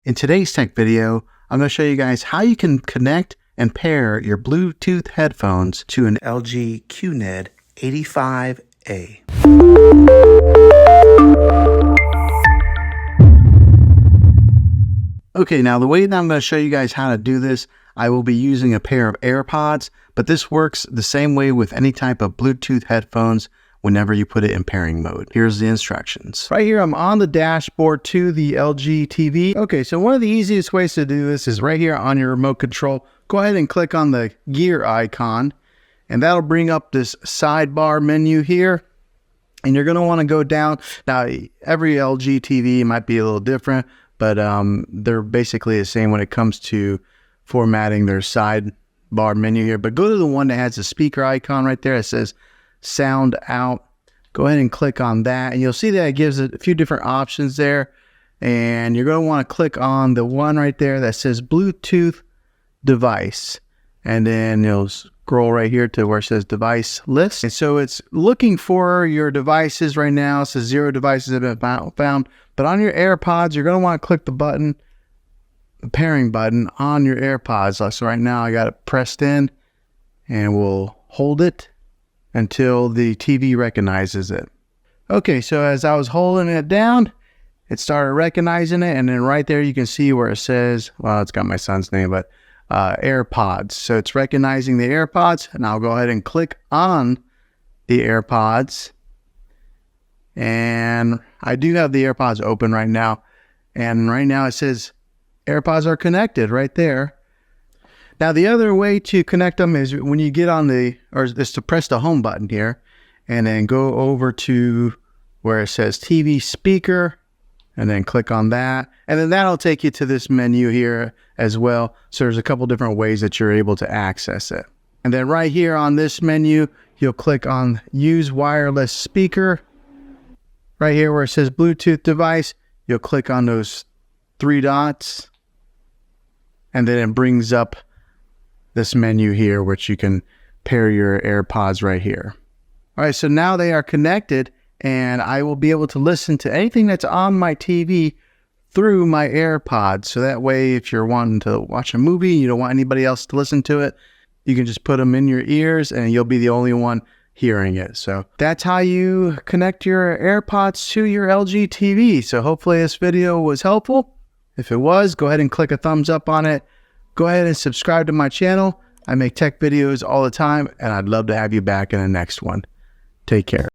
In today's tech video, I'm going to show you guys how you can connect and pair your Bluetooth headphones to an LG QNED85A. Okay, now the way that I'm going to show you guys how to do this, I will be using a pair of AirPods, but this works the same way with any type of Bluetooth headphones whenever you put it in pairing mode. Here's the instructions. Right here, I'm on the dashboard to the LG TV. Okay, so one of the easiest ways to do this is right here on your remote control. Go ahead and click on the gear icon, and that'll bring up this sidebar menu here. And you're gonna wanna go down. Now, every LG TV might be a little different, but they're basically the same when it comes to formatting their sidebar menu here. But go to the one that has the speaker icon right there. It says sound out. Go ahead and click on that, and you'll see that it gives it a few different options there. And you're going to want to click on the one right there that says Bluetooth device, and then you'll scroll right here to where it says device list. And so it's looking for your devices right now. It says 0 devices have been found, but on your AirPods, you're going to want to click the button, the pairing button on your AirPods. So right now I got it pressed in, and we'll hold it until the TV recognizes it. Okay, so as I was holding it down, it started recognizing it, and then right there you can see where it says, well, it's got my son's name, but AirPods. So it's recognizing the AirPods, and I'll go ahead and click on the AirPods. And I do have the AirPods open right now, and right now it says AirPods are connected right there. Now, the other way to connect them is when you get on is to press the home button here, and then go over to where it says TV speaker, and then click on that. And then that'll take you to this menu here as well. So there's a couple different ways that you're able to access it. And then right here on this menu, you'll click on use wireless speaker. Right here where it says Bluetooth device, you'll click on those 3 dots, and then it brings up this menu here, which you can pair your AirPods right here. All right, so now they are connected, and I will be able to listen to anything that's on my TV through my AirPods. So that way, if you're wanting to watch a movie, you don't want anybody else to listen to it, you can just put them in your ears, and you'll be the only one hearing it. So that's how you connect your AirPods to your LG TV. So hopefully this video was helpful. If it was, go ahead and click a thumbs up on it. Go ahead and subscribe to my channel. I make tech videos all the time, and I'd love to have you back in the next one. Take care.